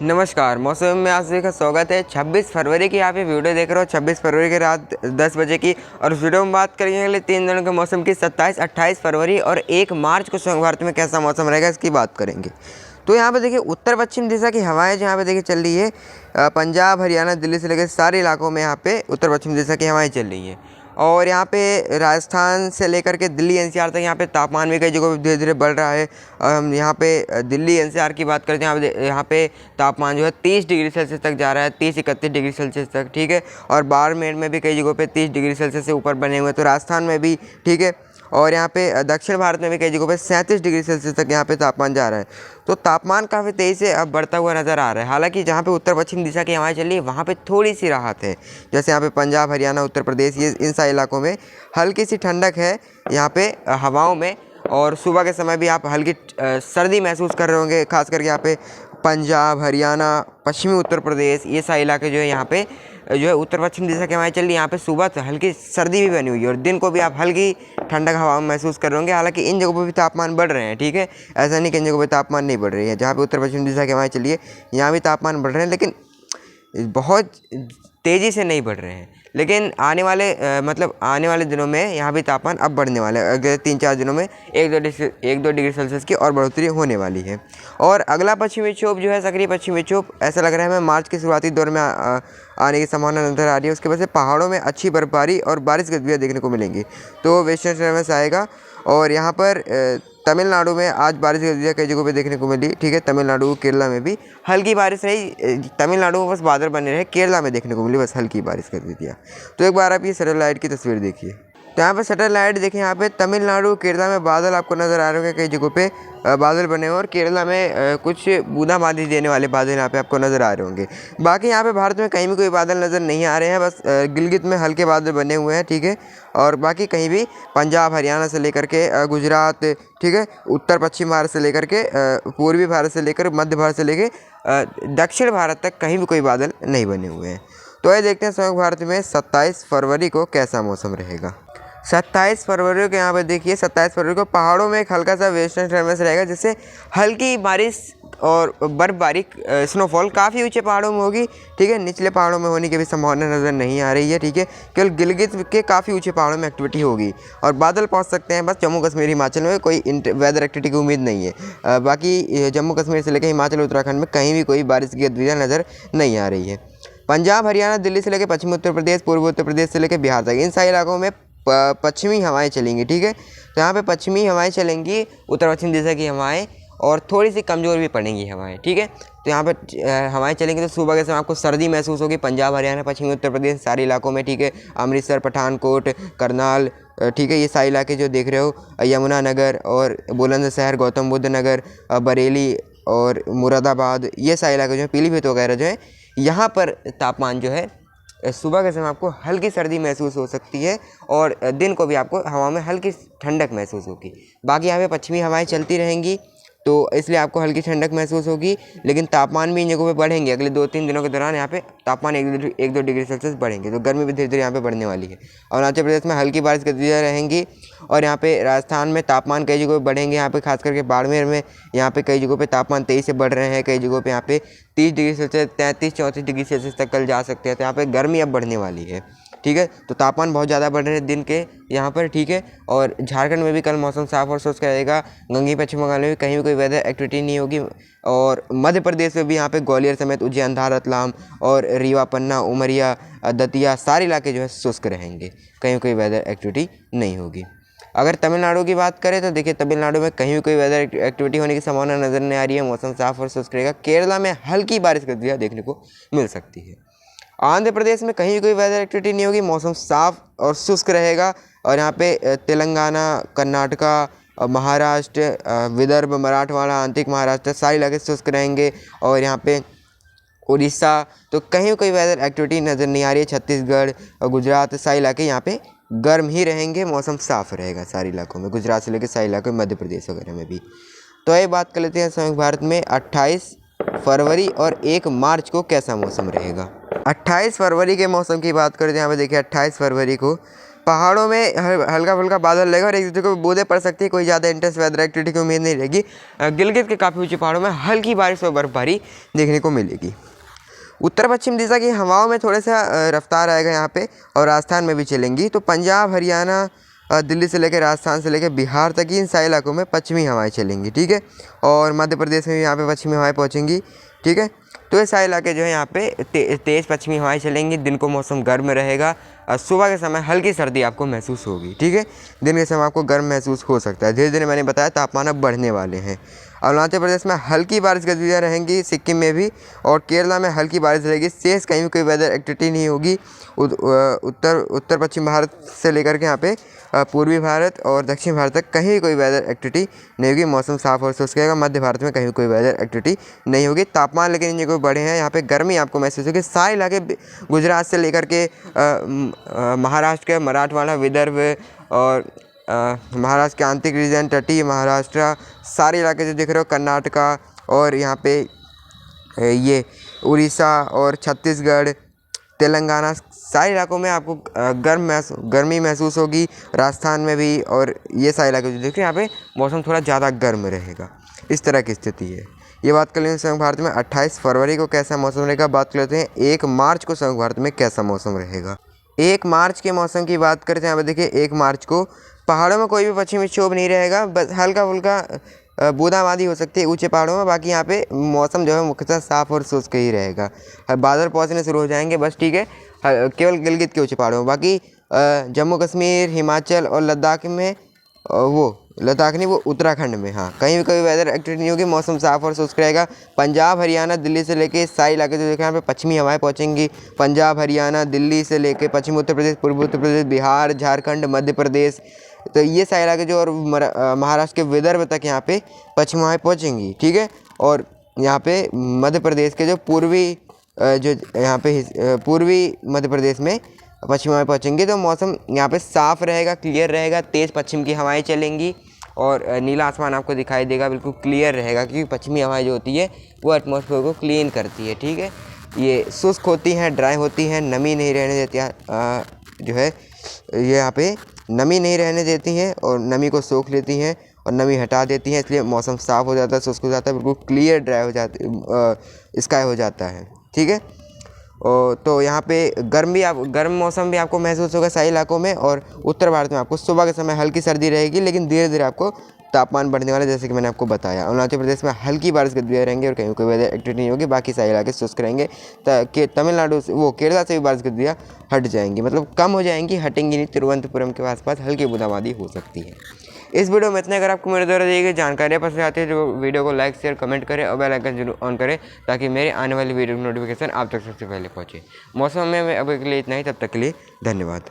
नमस्कार। मौसम में आप सभी का स्वागत है। 26 फरवरी की यहाँ पे वीडियो देख रहे हो, 26 फरवरी की रात 10 बजे की। और उस वीडियो में बात करेंगे अगले 3 दिनों के मौसम की, 27, 28 फरवरी और 1 मार्च को संयुक्त भारत में कैसा मौसम रहेगा इसकी बात करेंगे। तो यहाँ पे देखिए उत्तर पश्चिम दिशा की हवाएं जहाँ पे देखिए चल रही है, पंजाब, हरियाणा, दिल्ली से लेकर सारे इलाकों में यहाँ पे उत्तर पश्चिम दिशा की हवाएं चल रही हैं। और यहाँ पे राजस्थान से लेकर के दिल्ली एनसीआर तक यहाँ पे तापमान भी कई जगहों पे धीरे धीरे बढ़ रहा है। हम यहाँ पे दिल्ली एनसीआर की बात करते हैं, यहाँ पे तापमान जो है 30 डिग्री सेल्सियस तक जा रहा है, 30-31 डिग्री सेल्सियस तक, ठीक है। और बाड़मेर में भी कई जगहों पे 30 डिग्री सेल्सियस से ऊपर बने हुए हैं, तो राजस्थान में भी, ठीक है। और यहाँ पे दक्षिण भारत में भी कई जगहों पे 37 डिग्री सेल्सियस तक यहाँ पे तापमान जा रहा है। तो तापमान काफ़ी तेज़ी से अब बढ़ता हुआ नज़र आ रहा है। हालांकि जहाँ पे उत्तर पश्चिम दिशा की हवाएं चल रही है वहाँ पे थोड़ी सी राहत है, जैसे यहाँ पे पंजाब, हरियाणा, उत्तर प्रदेश, ये इन सारे इलाकों में हल्की सी ठंडक है यहाँ पे हवाओं में। और सुबह के समय भी आप हल्की सर्दी महसूस कर रहे होंगे, खास करके यहाँ पे पंजाब, हरियाणा, पश्चिमी उत्तर प्रदेश, ये सारे इलाके जो है यहाँ पे जो है उत्तर पश्चिम दिशा की हवाएं चल रही है। यहाँ पे सुबह तो हल्की सर्दी भी बनी हुई है और दिन को भी आप हल्की ठंडक हवा महसूस कर रहे होंगे। हालांकि इन जगहों पर भी तापमान बढ़ रहे हैं, ठीक है। ऐसा नहीं कि इन जगहों पर तापमान नहीं बढ़ रही है। जहाँ पे उत्तर पश्चिम दिशा की हवाएं चलिए यहाँ भी तापमान बढ़ रहे हैं, लेकिन बहुत तेज़ी से नहीं बढ़ रहे हैं। लेकिन आने वाले दिनों में यहाँ भी तापमान अब बढ़ने वाला है। अगले 3-4 दिनों में 1-2 डिग्री सेल्सियस की और बढ़ोतरी होने वाली है। और अगला पश्चिमी विक्षोभ जो है, सक्रिय पश्चिमी विक्षोभ, ऐसा लग रहा है हमें मार्च के शुरुआती दौर में आने की संभावना नजर आ रही है। उसके वजह से पहाड़ों में अच्छी बर्फबारी और बारिश गतिविधियाँ देखने को मिलेंगी। तो वेस्टर्न सर्वर से आएगा और यहाँ पर तमिलनाडु में आज बारिश की गतिविधियाँ कई जगहों पे देखने को मिली, ठीक है। तमिलनाडु, केरला में भी हल्की बारिश रही। तमिलनाडु में बस बादल बने रहे, केरला में देखने को मिली बस हल्की बारिश की गतिविधियाँ। तो एक बार आप ये सैटेलाइट की तस्वीर देखिए। तो यहाँ पे सैटेलाइट देखें, यहाँ पे तमिलनाडु, केरला में बादल आपको नज़र आ रहे होंगे, कई जगहों पे बादल बने हुए और केरला में कुछ बूंदाबांदी देने वाले बादल यहाँ पे आपको नज़र आ रहे होंगे। बाकी यहाँ पे भारत में कहीं भी कोई बादल नज़र नहीं आ रहे हैं, बस गिलगित में हल्के बादल बने हुए हैं, ठीक है। और बाकी कहीं भी पंजाब, हरियाणा से लेकर के गुजरात, ठीक है, उत्तर पश्चिम भारत से लेकर के पूर्वी भारत से लेकर मध्य भारत से लेकर दक्षिण भारत तक कहीं भी कोई बादल नहीं बने हुए हैं। तो ये देखते हैं संयुक्त भारत में 27 फरवरी को कैसा मौसम रहेगा। 27 फरवरी को यहाँ पे देखिए, 27 फरवरी को पहाड़ों में एक हल्का सा वेस्टर्न टर्मस रहेगा, जिससे हल्की बारिश और बर्फबारी, स्नोफॉल काफ़ी ऊंचे पहाड़ों में होगी, ठीक है। निचले पहाड़ों में होने की भी संभावना नज़र नहीं आ रही है, ठीक है। केवल गिलगित के काफ़ी ऊंचे पहाड़ों में एक्टिविटी होगी और बादल पहुंच सकते हैं। बस जम्मू कश्मीर, हिमाचल में कोई वेदर एक्टिविटी की उम्मीद नहीं है। बाकी जम्मू कश्मीर से लेकर हिमाचल, उत्तराखंड में कहीं भी कोई बारिश की गतिविधियाँ नज़र नहीं आ रही है। पंजाब, हरियाणा, दिल्ली से लेकर पश्चिमी उत्तर प्रदेश, पूर्वी उत्तर प्रदेश से लेकर बिहार तक, इन सारे इलाकों में पश्चिमी हवाएं चलेंगी, ठीक है। तो यहाँ पे पश्चिमी हवाएं चलेंगी, उत्तर पश्चिम दिशा की हवाएं, और थोड़ी सी कमज़ोर भी पड़ेंगी हवाएं, ठीक है। तो यहाँ पे हवाएं चलेंगी तो सुबह के समय आपको सर्दी महसूस होगी पंजाब, हरियाणा, पश्चिमी उत्तर प्रदेश सारे इलाकों में, ठीक है। अमृतसर, पठानकोट, करनाल, ठीक है, ये सारे इलाके जो देख रहे हो, यमुनानगर और बुलंदशहर, गौतम बुद्ध नगर, बरेली और मुरादाबाद, ये सारे इलाके जो है, पीलीभीत वगैरह जो है, यहाँ पर तापमान जो है सुबह के समय आपको हल्की सर्दी महसूस हो सकती है और दिन को भी आपको हवा में हल्की ठंडक महसूस होगी। बाकी यहाँ पे पश्चिमी हवाएं चलती रहेंगी, तो इसलिए आपको हल्की ठंडक महसूस होगी, लेकिन तापमान भी इन जगहों पे बढ़ेंगे। अगले 2-3 दिनों के दौरान यहाँ पे तापमान 1-2 डिग्री सेल्सियस बढ़ेंगे, तो गर्मी भी धीरे धीरे यहाँ पे बढ़ने वाली है। और अरुणाचल प्रदेश में हल्की बारिश की गतिविधियाँ रहेंगी और यहाँ पे राजस्थान में तापमान कई जगहों पर बढ़ेंगे। यहाँ पे खास करके बाड़मेर में यहाँ पे कई जगहों पे तापमान 23 से बढ़ रहे हैं, कई जगहों पे यहाँ पे 30 डिग्री सेल्सियस, 33-34 डिग्री सेल्सियस तक कल जा सकते हैं। तो यहाँ पे गर्मी अब बढ़ने वाली है, ठीक है। तो तापमान बहुत ज़्यादा बढ़ रहे हैं दिन के यहाँ पर, ठीक है। और झारखंड में भी कल मौसम साफ और शुष्क रहेगा। गंगी, पश्चिम बंगाल में भी कहीं भी कोई वेदर एक्टिविटी नहीं होगी। और मध्य प्रदेश में भी यहाँ पे ग्वालियर समेत उज्जैन, धार, रतलाम और रीवा, पन्ना, उमरिया, दतिया सारे इलाके जो है शुष्क रहेंगे, कहीं कोई वेदर एक्टिविटी नहीं होगी। अगर तमिलनाडु की बात करें तो देखिए तमिलनाडु में कहीं भी कोई वेदर एक्टिविटी होने की संभावना नज़र नहीं आ रही है, मौसम साफ और शुष्क रहेगा। केरला में हल्की बारिश की गतिविधियाँ देखने को मिल सकती है। आंध्र प्रदेश में कहीं भी कोई वेदर एक्टिविटी नहीं होगी, मौसम साफ और शुष्क रहेगा। और यहाँ पे तेलंगाना, कर्नाटका, महाराष्ट्र, विदर्भ, मराठवाड़ा, आंतरिक महाराष्ट्र सारे इलाके शुष्क रहेंगे। और यहाँ पे उड़ीसा, तो कहीं कोई वेदर एक्टिविटी नज़र नहीं आ रही है। छत्तीसगढ़ और गुजरात सारे इलाके यहाँ पे गर्म ही रहेंगे, मौसम साफ रहेगा सारे इलाकों में, गुजरात से लेकर सारे इलाकों में, मध्य प्रदेश वगैरह में भी। तो ये बात कर लेते हैं संयुक्त भारत में 28 फरवरी और 1 मार्च को कैसा मौसम रहेगा। 28 फरवरी के मौसम की बात करते हैं। यहाँ पे देखिए 28 फरवरी को पहाड़ों में हल्का फुल्का बादल रहेगा और एक दूसरे को बूंदें पड़ सकती है, कोई ज़्यादा इंटेंस वेदर एक्टिविटी की उम्मीद नहीं रहेगी। गिलगित के काफ़ी ऊंचे पहाड़ों में हल्की बारिश और बर्फबारी देखने को मिलेगी। उत्तर पश्चिम दिशा की हवाओं में थोड़ा सा रफ्तार आएगा यहाँ पे और राजस्थान में भी चलेंगी। तो पंजाब, हरियाणा, दिल्ली से लेकर राजस्थान से लेकर बिहार तक इन सारे इलाकों में पश्चिमी हवाएं चलेंगी, ठीक है। और मध्य प्रदेश में भी यहाँ पे पश्चिमी हवाएं पहुँचेंगी, ठीक है। तो ये सारे इलाके जो है यहाँ पे तेज़ पश्चिमी हवाएं चलेंगी। दिन को मौसम गर्म रहेगा, सुबह के समय हल्की सर्दी आपको महसूस होगी, ठीक है। दिन के समय आपको गर्म महसूस हो सकता है। धीरे धीरे मैंने बताया तापमान अब बढ़ने वाले हैं। अरुणाचल प्रदेश में हल्की बारिश गतिविधियाँ रहेंगी, सिक्किम में भी, और केरला में हल्की बारिश रहेगी। शेष कहीं भी कोई वेदर एक्टिविटी नहीं होगी। उत्तर पश्चिम भारत से लेकर के यहाँ पे पूर्वी भारत और दक्षिण भारत तक कहीं कोई वेदर एक्टिविटी नहीं होगी। मौसम साफ और शुष्क रहेगा। मध्य भारत में कहीं कोई वेदर एक्टिविटी नहीं होगी। तापमान लेकिन इन जगहों बड़े हैं, यहाँ पे गर्मी आपको महसूस होगी। सारे इलाके गुजरात से लेकर के महाराष्ट्र के मराठवाड़ा, विदर्भ और महाराष्ट्र के आंतरिक रीजन, तटीय महाराष्ट्र, सारे इलाके जो दिख रहे हो, कर्नाटका और यहाँ पे ये उड़ीसा और छत्तीसगढ़, तेलंगाना, सारे इलाकों में आपको गर्मी महसूस होगी। राजस्थान में भी, और ये सारे इलाके जो देखिए यहाँ पे मौसम थोड़ा ज़्यादा गर्म रहेगा। इस तरह की स्थिति है। ये बात कर लेंगे संयुक्त भारत में 28 फरवरी को कैसा मौसम रहेगा। बात कर लेते हैं 1 मार्च को संयुक्त भारत में कैसा मौसम रहेगा। 1 मार्च के मौसम की बात करते हैं। यहाँ पर देखिए 1 मार्च को पहाड़ों में कोई भी पश्चिमी विक्षोभ नहीं रहेगा, बस हल्का फुल्का बूंदाबांदी हो सकती है ऊंचे पहाड़ों में। बाकी यहाँ पे मौसम जो है मुख्यतः साफ और शुष्क ही रहेगा। बादल पहुँचने शुरू हो जाएंगे बस, ठीक है, केवल गिलगित के ऊंचे पहाड़ों में। बाकी जम्मू कश्मीर, हिमाचल और लद्दाख में, लद्दाख नहीं, वो उत्तराखंड में, हाँ, कहीं भी कोई वेदर एक्टिविटी नहीं होगी। मौसम साफ और शुष्क रहेगा। पंजाब, हरियाणा, दिल्ली से लेके सारे इलाके जो देखें यहाँ पे पश्चिमी हवाएं पहुँचेंगी। पंजाब, हरियाणा, दिल्ली से लेके पश्चिमी उत्तर प्रदेश, पूर्वी उत्तर प्रदेश, बिहार, झारखंड, मध्य प्रदेश, तो ये सारे इलाके जो, और महाराष्ट्र के विदर्भ तक यहाँ पे पश्चिमी हवाएं पहुँचेंगी, ठीक है। और यहाँ पे मध्य प्रदेश के जो पूर्वी मध्य प्रदेश में पश्चिम हवाएं पहुँचेंगी। तो मौसम यहाँ पे साफ़ रहेगा, क्लियर रहेगा। तेज़ पश्चिम की हवाएं चलेंगी और नीला आसमान आपको दिखाई देगा, बिल्कुल क्लियर रहेगा, क्योंकि पश्चिमी हवाएं जो होती है वो एटमॉस्फेयर को क्लीन करती है, ठीक है। ये शुष्क होती हैं, ड्राई होती हैं, नमी नहीं रहने देती जो है ये यहाँ पे नमी नहीं रहने देती हैं और नमी को सोख लेती हैं और नमी हटा देती हैं। इसलिए मौसम साफ़ हो जाता है, शुष्क हो जाता है, बिल्कुल क्लियर ड्राई हो जाती स्काई हो जाता है, ठीक है। तो यहाँ पे गर्म मौसम भी आपको महसूस होगा सारे इलाकों में। और उत्तर भारत में आपको सुबह के समय हल्की सर्दी रहेगी, लेकिन धीरे धीरे आपको तापमान बढ़ने वाला है, जैसे कि मैंने आपको बताया। अरुणाचल प्रदेश में हल्की बारिश गतिविधियाँ रहेंगे और कहीं कोई वेदर एक्टिविटी नहीं होगी। बाकी सारे इलाके शुष्क रहेंगे। तमिलनाडु से, केरला से भी बारिश गतिविधियाँ हट जाएंगी, मतलब कम हो जाएंगी, हटेंगी नहीं। तिरुवनंतपुरम के आसपास हल्की बूंदाबांदी हो सकती है। इस वीडियो में इतना। अगर आपको मेरे द्वारा दी गई जानकारियाँ पसंद आती है तो वीडियो को लाइक, शेयर, कमेंट करें और बेल आइकन जरूर ऑन करें, ताकि मेरे आने वाली वीडियो की नोटिफिकेशन आप तक सबसे पहले पहुँचे। मौसम में अभी के लिए इतना ही, तब तक के लिए धन्यवाद।